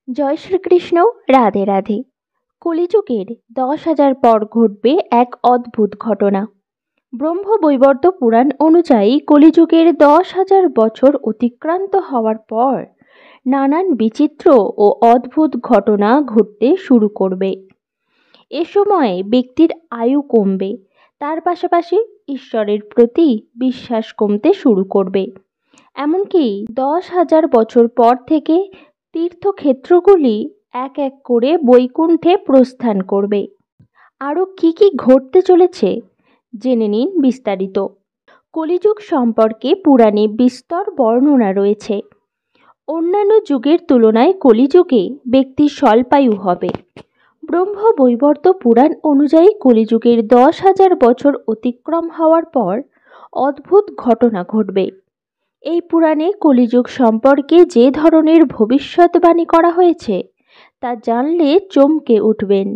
জয় শ্রীকৃষ্ণ। রাধে রাধে। কলিযুগের 10,000 পর ঘটবে এক অদ্ভুত ঘটনা। ব্রহ্মবৈবর্ত পুরাণ অনুযায়ী কলিযুগের 10,000 বছর অতিক্রান্ত হওয়ার পর নানান বিচিত্র ও অদ্ভুত ঘটনা ঘটতে শুরু করবে। এ সময়ে ব্যক্তির আয়ু কমবে, তার পাশাপাশি ঈশ্বরের প্রতি বিশ্বাস কমতে শুরু করবে। এমনকি 10,000 বছর পর থেকে তীর্থক্ষেত্রগুলি এক এক করে বৈকুণ্ঠে প্রস্থান করবে। আরও কি কি ঘটতে চলেছে জেনে নিন বিস্তারিত। কলিযুগ সম্পর্কে পুরাণে বিস্তর বর্ণনা রয়েছে। অন্যান্য যুগের তুলনায় কলিযুগে ব্যক্তি স্বল্পায়ু হবে। ব্রহ্মবৈবর্ত পুরাণ অনুযায়ী কলিযুগের 10,000 বছর অতিক্রম হওয়ার পর অদ্ভুত ঘটনা ঘটবে। এই পুরাণে কলিযুগ সম্পর্কে যে ধরনের ভবিষ্যৎবাণী করা হয়েছে তা জানলে চমকে উঠবেন।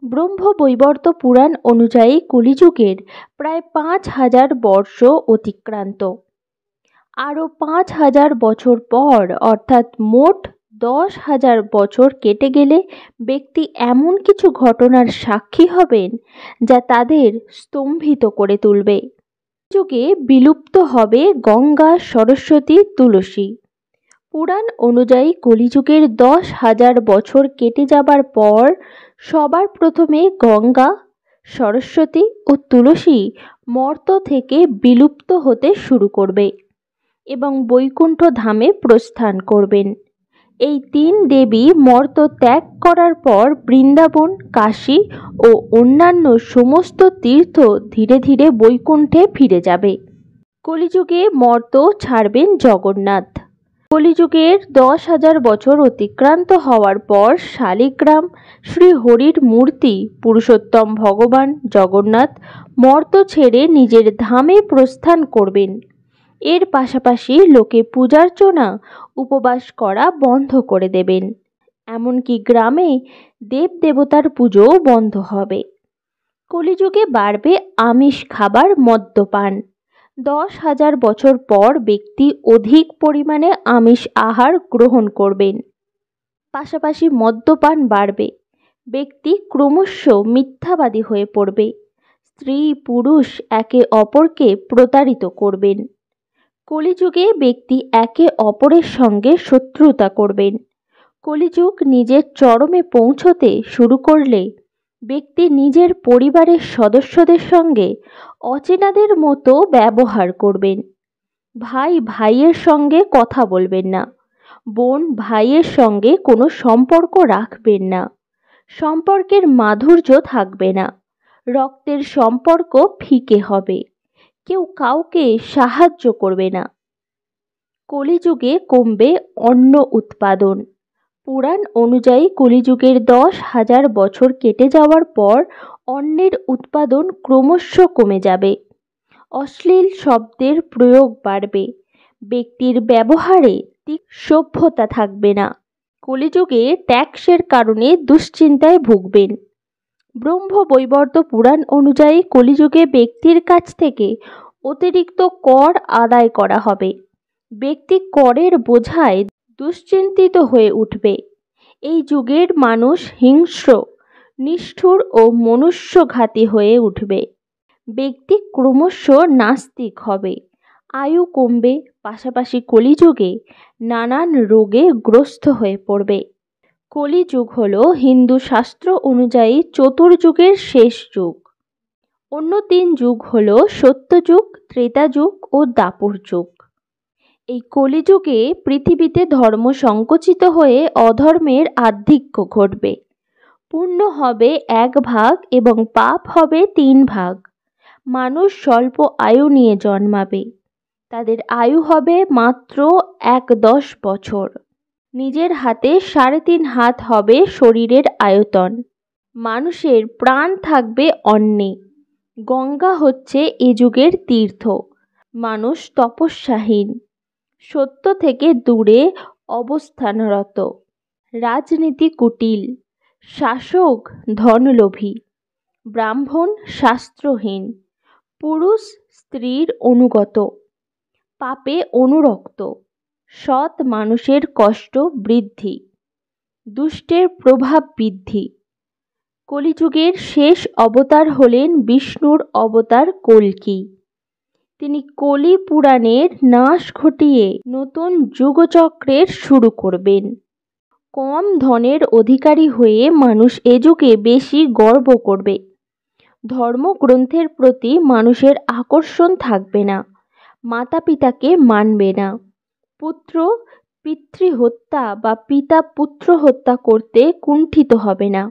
ব্রহ্মবৈবর্ত পুরাণ অনুযায়ী কলিযুগের প্রায় 5,000 বর্ষ অতিক্রান্ত। আরও 5,000 বছর পর অর্থাৎ মোট 10,000 বছর কেটে গেলে ব্যক্তি এমন কিছু ঘটনার সাক্ষী হবেন যা তাদের স্তম্ভিত করে তুলবে। যুগে বিলুপ্ত হবে গঙ্গা, সরস্বতী, তুলসী। পুরাণ অনুযায়ী কলিযুগের 10,000 বছর কেটে যাবার পর সবার প্রথমে গঙ্গা, সরস্বতী ও তুলসী মর্ত থেকে বিলুপ্ত হতে শুরু করবে এবং বৈকুণ্ঠ ধামে প্রস্থান করবেন। এই তিন দেবী মর্ত ত্যাগ করার পর বৃন্দাবন, কাশী ও অন্যান্য সমস্ত তীর্থ ধীরে ধীরে বৈকুণ্ঠে ফিরে যাবে। কলিযুগে মর্ত ছাড়বেন জগন্নাথ। কলিযুগের 10,000 বছর অতিক্রান্ত হওয়ার পর শালিগ্রাম শ্রীহরির মূর্তি পুরুষোত্তম ভগবান জগন্নাথ মর্ত ছেড়ে নিজের ধামে প্রস্থান করবেন। এর পাশাপাশি লোকে পূজার্চনা, উপবাস করা বন্ধ করে দেবেন। এমনকি গ্রামে দেবদেবতার পুজোও বন্ধ হবে। কলিযুগে বাড়বে আমিষ খাবার, মদ্যপান। 10,000 বছর পর ব্যক্তি অধিক পরিমাণে আমিষ আহার গ্রহণ করবেন। পাশাপাশি মদ্যপান বাড়বে। ব্যক্তি ক্রমশ মিথ্যাবাদী হয়ে পড়বে। স্ত্রী পুরুষ একে অপরকে প্রতারিত করবেন। কলিযুগে ব্যক্তি একে অপরের সঙ্গে শত্রুতা করবেন। কলিযুগ নিজের চরমে পৌঁছতে শুরু করলে ব্যক্তি নিজের পরিবারের সদস্যদের সঙ্গে অচেনাদের মতো ব্যবহার করবেন। ভাই ভাইয়ের সঙ্গে কথা বলবেন না। বোন ভাইয়ের সঙ্গে কোনো সম্পর্ক রাখবেন না। সম্পর্কের মাধুর্য থাকবে না। রক্তের সম্পর্ক ফিকে হবে। কেউ কাউকে সাহায্য করবে না। কলিযুগে কমবে অন্ন উৎপাদন। পুরাণ অনুযায়ী কলিযুগের 10,000 বছর কেটে যাওয়ার পর অন্নের উৎপাদন ক্রমশ কমে যাবে। অশ্লীল শব্দের প্রয়োগ বাড়বে। ব্যক্তির ব্যবহারে সভ্যতা থাকবে না। কলিযুগে ট্যাক্সের কারণে দুশ্চিন্তায় ভুগবেন। ব্রহ্মবৈবর্ত পুরাণ অনুযায়ী কলিযুগে ব্যক্তির কাছ থেকে অতিরিক্ত কর আদায় করা হবে। ব্যক্তি করের বোঝায় দুশ্চিন্তিত হয়ে উঠবে। এই যুগের মানুষ হিংস্র, নিষ্ঠুর ও মনুষ্যঘাতী হয়ে উঠবে। ব্যক্তি ক্রমশ নাস্তিক হবে। আয়ু কমবে। পাশাপাশি কলিযুগে নানান রোগে গ্রস্ত হয়ে পড়বে। কলিযুগ হল হিন্দু শাস্ত্র অনুযায়ী চতুর্যুগের শেষ যুগ। অন্য 3 যুগ হল সত্যযুগ, ত্রেতাযুগ ও দাপর যুগ। এই কলিযুগে পৃথিবীতে ধর্ম সংকুচিত হয়ে অধর্মের আধিক্য ঘটবে। পুণ্য হবে 1 ভাগ এবং পাপ হবে 3 ভাগ। মানুষ স্বল্প আয়ু নিয়ে জন্মাবে। তাদের আয়ু হবে মাত্র 10 বছর। নিজের হাতে 3.5 হাত হবে শরীরের আয়তন। মানুষের প্রাণ থাকবে অন্নে। গঙ্গা হচ্ছে এ যুগের তীর্থ। মানুষ তপস্যাহীন, সত্য থেকে দূরে অবস্থানরত। রাজনীতি কুটিল, শাসক ধনলোভী, ব্রাহ্মণ শাস্ত্রহীন, পুরুষ স্ত্রীর অনুগত, পাপে অনুরক্ত, সৎ মানুষের কষ্ট বৃদ্ধি। দুষ্টের প্রভাব বৃদ্ধি। কলিযুগের শেষ অবতার হলেন বিষ্ণুর অবতার কল্কি। তিনি কলি পুরাণের নাশ ঘটিয়ে নতুন যুগচক্রের শুরু করবেন। কম ধনের অধিকারী হয়ে মানুষ এ যুগে বেশি গর্ব করবে। ধর্মগ্রন্থের প্রতি মানুষের আকর্ষণ থাকবে না। মাতা পিতাকে মানবে না। পুত্র পিতৃহত্যা বা পিতা পুত্র হত্যা করতে কুণ্ঠিত হবে না।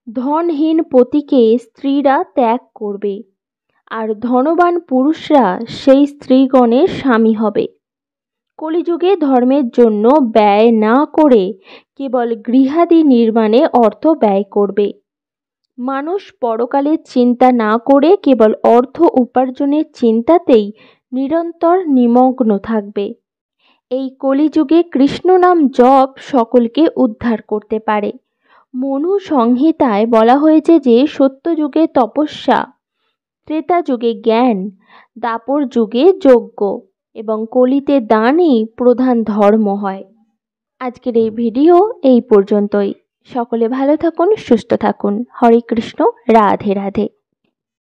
ধনহীন পতিকে স্ত্রীরা ত্যাগ করবে, আর ধনবান পুরুষরা সেই স্ত্রীগণের স্বামী হবে। কলিযুগে ধর্মের জন্য ব্যয় না করে কেবল গৃহাদি নির্মাণে অর্থ ব্যয় করবে। মানুষ পরকালের চিন্তা না করে কেবল অর্থ উপার্জনের চিন্তাতেই নিরন্তর নিমগ্ন থাকবে। এই কলিযুগে কৃষ্ণ নাম জপ সকলকে উদ্ধার করতে পারে। মনু সংহিতায় বলা হয়েছে যে সত্যযুগে তপস্যা, ত্রেতা যুগে জ্ঞান, দাপর যুগে যজ্ঞ এবং কলিতে দানই প্রধান ধর্ম হয়। আজকের এই ভিডিও এই পর্যন্তই। সকলে ভালো থাকুন, সুস্থ থাকুন। হরে কৃষ্ণ, রাধে রাধে।